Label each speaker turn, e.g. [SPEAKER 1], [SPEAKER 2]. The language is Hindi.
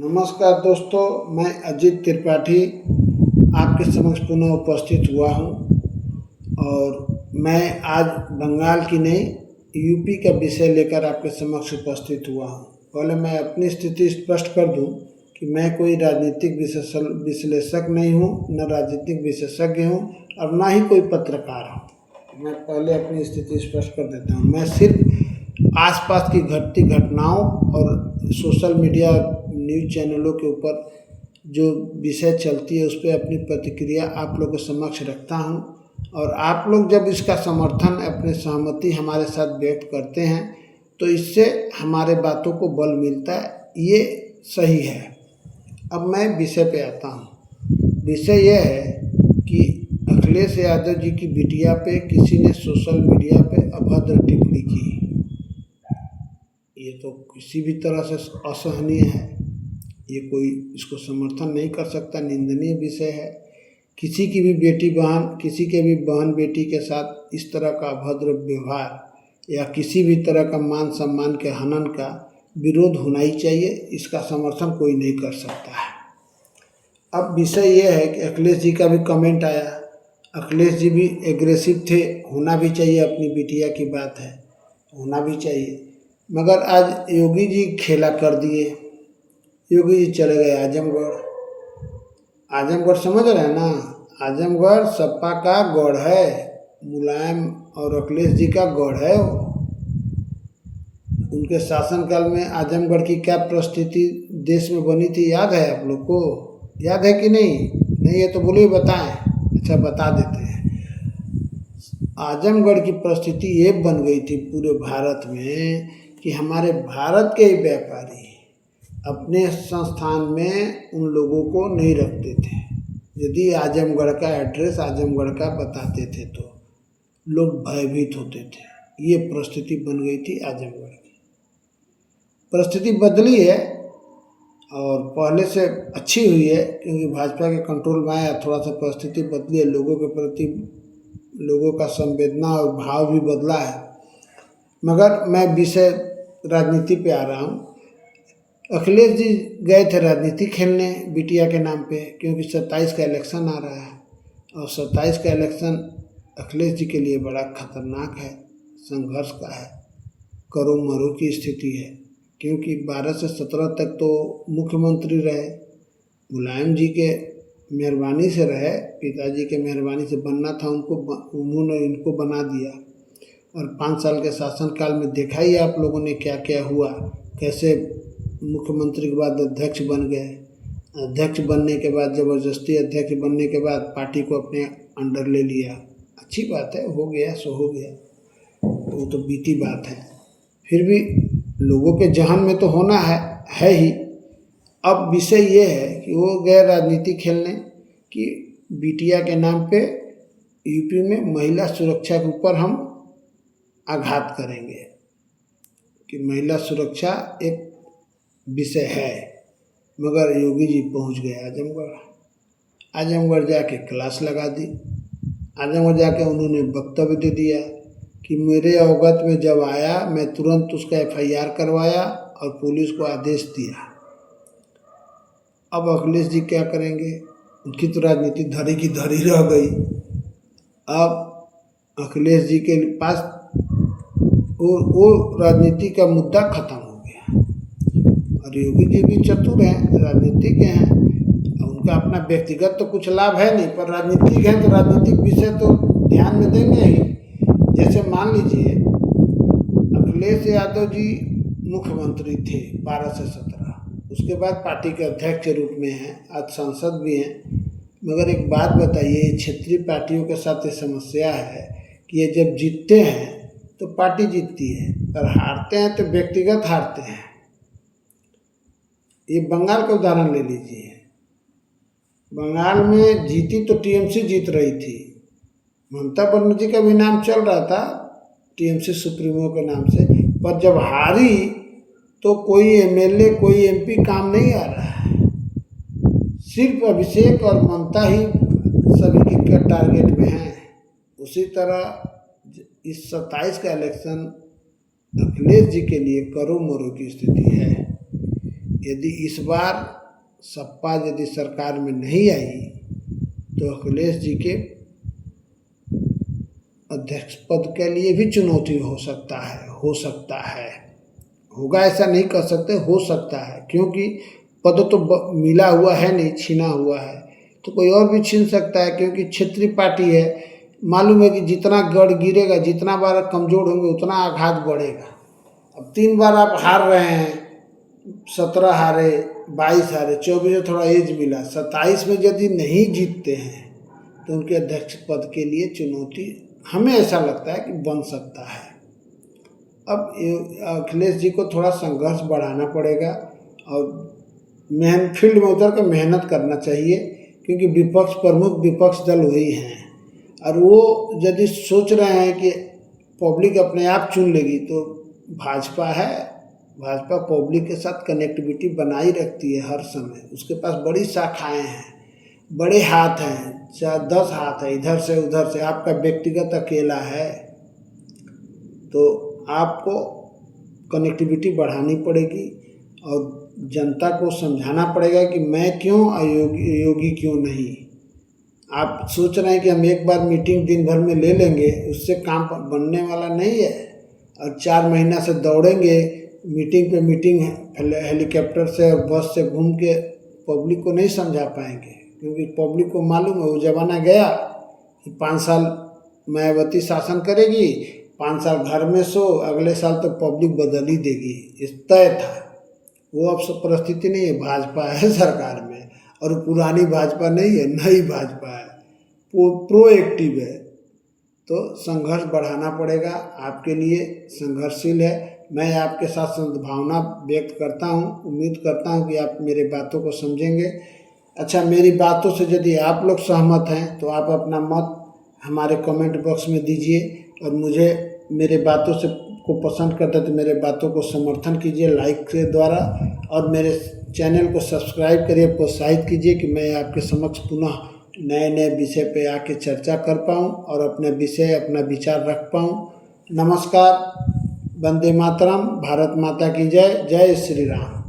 [SPEAKER 1] नमस्कार दोस्तों, मैं अजित त्रिपाठी आपके समक्ष पुनः उपस्थित हुआ हूँ। और मैं आज बंगाल की नहीं यूपी का विषय लेकर आपके समक्ष उपस्थित हुआ हूँ। पहले मैं अपनी स्थिति स्पष्ट कर दूँ कि मैं कोई राजनीतिक विश्लेषक नहीं हूँ, न राजनीतिक विशेषज्ञ हूँ और न ही कोई पत्रकार हूँ। मैं पहले अपनी स्थिति स्पष्ट कर देता हूँ। मैं सिर्फ आसपास की घटती घटनाओं और सोशल मीडिया न्यूज़ चैनलों के ऊपर जो विषय चलती है उस पर अपनी प्रतिक्रिया आप लोगों के समक्ष रखता हूं। और आप लोग जब इसका समर्थन अपनी सहमति हमारे साथ व्यक्त करते हैं तो इससे हमारे बातों को बल मिलता है, ये सही है। अब मैं विषय पे आता हूँ। विषय यह है कि अखिलेश यादव जी की बिटिया पे किसी ने सोशल मीडिया पे अभद्र टिप्पणी की। ये तो किसी भी तरह से असहनीय है, ये कोई इसको समर्थन नहीं कर सकता, निंदनीय विषय है। किसी की भी बेटी बहन, किसी के भी बहन बेटी के साथ इस तरह का अभद्र व्यवहार या किसी भी तरह का मान सम्मान के हनन का विरोध होना ही चाहिए, इसका समर्थन कोई नहीं कर सकता है। अब विषय यह है कि अखिलेश जी का भी कमेंट आया। अखिलेश जी भी एग्रेसिव थे, होना भी चाहिए, अपनी बिटिया की बात है, होना भी चाहिए। मगर आज योगी जी खेला कर दिए। योगी जी चले गए आजमगढ़। आजमगढ़ समझ रहे हैं ना, आजमगढ़ सपा का गढ़ है, मुलायम और अखिलेश जी का गढ़ है। उनके शासनकाल में आजमगढ़ की क्या परिस्थिति देश में बनी थी, याद है आप लोग को? याद है कि नहीं? नहीं है तो बोलिए, बताएं। अच्छा, बता देते हैं। आजमगढ़ की परिस्थिति ये बन गई थी पूरे भारत में कि हमारे भारत के ही व्यापारी अपने संस्थान में उन लोगों को नहीं रखते थे। यदि आजमगढ़ का एड्रेस आजमगढ़ का बताते थे तो लोग भयभीत होते थे। ये परिस्थिति बन गई थी आजमगढ़ की। परिस्थिति बदली है और पहले से अच्छी हुई है, क्योंकि भाजपा के कंट्रोल में आया, थोड़ा सा परिस्थिति बदली है। लोगों के प्रति लोगों का संवेदना और भाव भी बदला है। मगर मैं विषय राजनीति पे आ रहा हूँ। अखिलेश जी गए थे राजनीति खेलने बिटिया के नाम पे, क्योंकि 27 का इलेक्शन आ रहा है और 27 का इलेक्शन अखिलेश जी के लिए बड़ा खतरनाक है, संघर्ष का है, करो मरो की स्थिति है। क्योंकि 12 से 17 तक तो मुख्यमंत्री रहे, मुलायम जी के मेहरबानी से रहे, पिताजी के मेहरबानी से बनना था उनको, उन्होंने इनको बना दिया। और 5 साल के शासनकाल में देखा ही आप लोगों ने क्या क्या हुआ, कैसे मुख्यमंत्री के बाद अध्यक्ष बन गए। अध्यक्ष बनने के बाद, ज़बरदस्ती अध्यक्ष बनने के बाद पार्टी को अपने अंडर ले लिया। अच्छी बात है, हो गया सो हो गया, वो तो बीती बात है। फिर भी लोगों के जहन में तो होना है ही। अब विषय ये है कि वो गए राजनीति खेलने कि बिटिया के नाम पे यूपी में महिला सुरक्षा के ऊपर हम आघात करेंगे, कि महिला सुरक्षा एक विषय है। मगर योगी जी पहुंच गए आजमगढ़। आजमगढ़ जाके क्लास लगा दी। आजमगढ़ जाके उन्होंने वक्तव्य दे दिया कि मेरे अवगत में जब आया मैं तुरंत उसका FIR करवाया और पुलिस को आदेश दिया। अब अखिलेश जी क्या करेंगे? उनकी तो राजनीति धरी की धरी रह गई। अब अखिलेश जी के पास वो राजनीति का मुद्दा खत्म हो गया। और योगी जी भी चतुर हैं, राजनीतिज्ञ हैं, उनका अपना व्यक्तिगत तो कुछ लाभ है नहीं, पर राजनीतिक हैं तो राजनीतिक विषय तो ध्यान में देंगे ही। जैसे मान लीजिए अखिलेश यादव जी मुख्यमंत्री थे 12 से 17, उसके बाद पार्टी के अध्यक्ष के रूप में हैं, आज सांसद भी हैं। मगर एक बात बताइए, क्षेत्रीय पार्टियों के साथ ये समस्या है कि ये जब जीतते हैं तो पार्टी जीतती है और हारते हैं तो व्यक्तिगत हारते हैं। ये बंगाल का उदाहरण ले लीजिए। बंगाल में जीती तो TMC जीत रही थी, ममता बनर्जी का भी नाम चल रहा था TMC सुप्रीमो के नाम से, पर जब हारी तो कोई MLA कोई MP काम नहीं आ रहा है। सिर्फ अभिषेक और ममता ही सभी के टारगेट में हैं। उसी तरह इस 27 का इलेक्शन अखिलेश जी के लिए करो मरो की स्थिति है। यदि इस बार सपा यदि सरकार में नहीं आई तो अखिलेश जी के अध्यक्ष पद के लिए भी चुनौती हो सकता है, होगा ऐसा नहीं कह सकते, हो सकता है, क्योंकि पद तो मिला हुआ है नहीं, छीना हुआ है, तो कोई और भी छीन सकता है, क्योंकि क्षेत्रीय पार्टी है। मालूम है कि जितना गढ़ गिरेगा, जितना बार कमज़ोर होंगे उतना आघात बढ़ेगा। अब 3 बार आप हार रहे हैं, 17 हारे, 22 हारे, 24 में थोड़ा एज मिला, 27 में यदि नहीं जीतते हैं तो उनके अध्यक्ष पद के लिए चुनौती हमें ऐसा लगता है कि बन सकता है। अब अखिलेश जी को थोड़ा संघर्ष बढ़ाना पड़ेगा और फील्ड में उतर कर मेहनत करना चाहिए, क्योंकि प्रमुख विपक्ष दल वही हैं। और वो यदि सोच रहे हैं कि पब्लिक अपने आप चुन लेगी, तो भाजपा है, भाजपा पब्लिक के साथ कनेक्टिविटी बनाई रखती है हर समय। उसके पास बड़ी शाखाएं हैं, बड़े हाथ हैं, 10 हाथ है, इधर से उधर से। आपका व्यक्तिगत अकेला है, तो आपको कनेक्टिविटी बढ़ानी पड़ेगी और जनता को समझाना पड़ेगा कि मैं क्यों और योगी क्यों नहीं। आप सोच रहे हैं कि हम एक बार मीटिंग दिन भर में ले लेंगे, उससे काम बनने वाला नहीं है। और 4 महीना से दौड़ेंगे मीटिंग पे मीटिंग, हेलीकॉप्टर से और बस से घूम के पब्लिक को नहीं समझा पाएंगे, क्योंकि पब्लिक को मालूम है वो ज़माना गया कि 5 साल मायावती शासन करेगी, 5 साल घर में सो, अगले साल तो पब्लिक बदल ही देगी, इस तय था। वो अब सब परिस्थिति नहीं है। भाजपा है सरकार में, और पुरानी भाजपा नहीं है, नई भाजपा है, वो प्रोएक्टिव है। तो संघर्ष बढ़ाना पड़ेगा, आपके लिए संघर्षशील है। मैं आपके साथ सद्भावना व्यक्त करता हूँ, उम्मीद करता हूँ कि आप मेरे बातों को समझेंगे। अच्छा, मेरी बातों से यदि आप लोग सहमत हैं तो आप अपना मत हमारे कमेंट बॉक्स में दीजिए, और मुझे मेरे बातों से को पसंद करते तो मेरे बातों को समर्थन कीजिए लाइक के द्वारा, और मेरे चैनल को सब्सक्राइब करिए, प्रोत्साहित कीजिए कि मैं आपके समक्ष पुनः नए नए विषय पे आके चर्चा कर पाऊँ और अपने विषय, अपना विचार रख पाऊँ। नमस्कार, वंदे मातरम, भारत माता की जय, जय श्री राम।